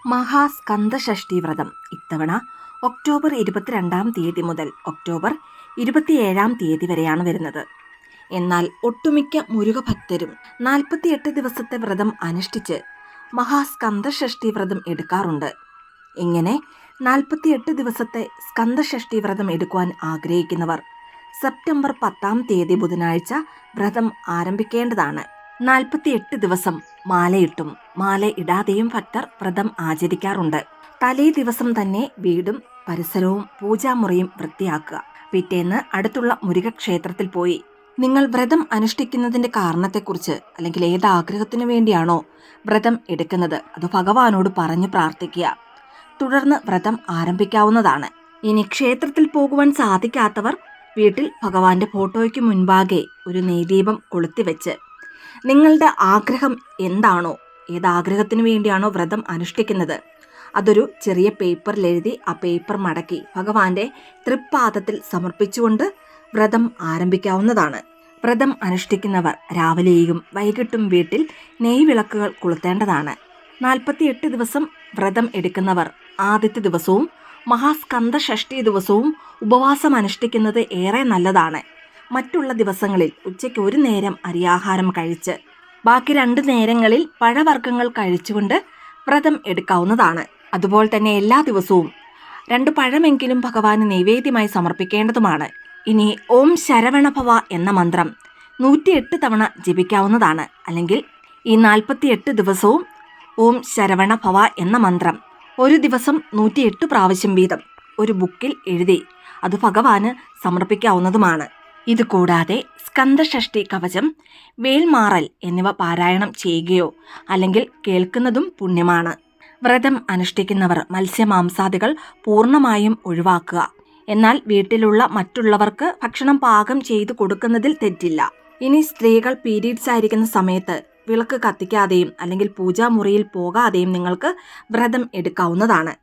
മഹാസ്കന്ദഷഷ്ഠി വ്രതം ഇത്തവണ ഒക്ടോബർ 22 മുതൽ ഒക്ടോബർ 27 വരെയാണ് വരുന്നത്. എന്നാൽ ഒട്ടുമിക്ക മുരുക ഭക്തരും 48 ദിവസത്തെ വ്രതം അനുഷ്ഠിച്ച് മഹാസ്കന്ദഷഷ്ഠി വ്രതം എടുക്കാറുണ്ട്. ഇങ്ങനെ 48 ദിവസത്തെ സ്കന്ദഷഷ്ഠി വ്രതം എടുക്കുവാൻ ആഗ്രഹിക്കുന്നവർ സെപ്റ്റംബർ 10 ബുധനാഴ്ച വ്രതം ആരംഭിക്കേണ്ടതാണ്. 48 ദിവസം മാലയിട്ടും മാല ഇടാതെയും ഭക്തർ വ്രതം ആചരിക്കാറുണ്ട്. തലേ ദിവസം തന്നെ വീടും പരിസരവും പൂജാമുറിയും വൃത്തിയാക്കുക. പിറ്റേന്ന് അടുത്തുള്ള മുരുകക്ഷേത്രത്തിൽ പോയി നിങ്ങൾ വ്രതം അനുഷ്ഠിക്കുന്നതിന്റെ കാരണത്തെക്കുറിച്ച് അല്ലെങ്കിൽ ഏത് ആഗ്രഹത്തിനു വേണ്ടിയാണോ വ്രതം എടുക്കുന്നത് അത് ഭഗവാനോട് പറഞ്ഞു പ്രാർത്ഥിക്കുക. തുടർന്ന് വ്രതം ആരംഭിക്കാവുന്നതാണ്. ഇനി ക്ഷേത്രത്തിൽ പോകുവാൻ സാധിക്കാത്തവർ വീട്ടിൽ ഭഗവാന്റെ ഫോട്ടോയ്ക്ക് മുൻപാകെ ഒരു നെയ്ദീപം കൊളുത്തിവെച്ച് നിങ്ങളുടെ ആഗ്രഹം എന്താണോ, ഏതാഗ്രഹത്തിന് വേണ്ടിയാണോ വ്രതം അനുഷ്ഠിക്കുന്നത് അതൊരു ചെറിയ പേപ്പറിൽ എഴുതി ആ പേപ്പർ മടക്കി ഭഗവാന്റെ തൃപ്പാദത്തിൽ സമർപ്പിച്ചുകൊണ്ട് വ്രതം ആരംഭിക്കാവുന്നതാണ്. വ്രതം അനുഷ്ഠിക്കുന്നവർ രാവിലെയും വൈകിട്ടും വീട്ടിൽ നെയ്വിളക്കുകൾ കൊളുത്തേണ്ടതാണ്. 48 ദിവസം വ്രതം എടുക്കുന്നവർ ആദ്യത്തെ ദിവസവും മഹാസ്കന്ദഷഷ്ഠി ദിവസവും ഉപവാസം അനുഷ്ഠിക്കുന്നത് ഏറെ നല്ലതാണ്. മറ്റുള്ള ദിവസങ്ങളിൽ ഉച്ചയ്ക്ക് ഒരു നേരം അരിയാഹാരം കഴിച്ച് ബാക്കി 2 നേരങ്ങളിൽ പഴവർഗ്ഗങ്ങൾ കഴിച്ചുകൊണ്ട് വ്രതം എടുക്കാവുന്നതാണ്. അതുപോലെ തന്നെ എല്ലാ ദിവസവും 2 പഴമെങ്കിലും ഭഗവാന് നൈവേദ്യമായി സമർപ്പിക്കേണ്ടതുമാണ്. ഇനി ഓം ശരവണഭവ എന്ന മന്ത്രം 108 തവണ ജപിക്കാവുന്നതാണ്. അല്ലെങ്കിൽ ഈ 48 ദിവസവും ഓം ശരവണഭവ എന്ന മന്ത്രം ഒരു ദിവസം 108 പ്രാവശ്യം വീതം ഒരു ബുക്കിൽ എഴുതി അത് ഭഗവാന് സമർപ്പിക്കാവുന്നതുമാണ്. ഇതുകൂടാതെ സ്കന്ദഷഷ്ഠി കവചം, വേൽമാറൽ എന്നിവ പാരായണം ചെയ്യുകയോ അല്ലെങ്കിൽ കേൾക്കുന്നതും പുണ്യമാണ്. വ്രതം അനുഷ്ഠിക്കുന്നവർ മത്സ്യമാംസാദികൾ പൂർണ്ണമായും ഒഴിവാക്കുക. എന്നാൽ വീട്ടിലുള്ള മറ്റുള്ളവർക്ക് ഭക്ഷണം പാകം ചെയ്തു കൊടുക്കുന്നതിൽ തെറ്റില്ല. ഇനി സ്ത്രീകൾ പീരീഡ്സ് ആയിരിക്കുന്ന സമയത്ത് വിളക്ക് കത്തിക്കാതെയും അല്ലെങ്കിൽ പൂജാമുറിയിൽ പോകാതെയും നിങ്ങൾക്ക് വ്രതം എടുക്കാവുന്നതാണ്.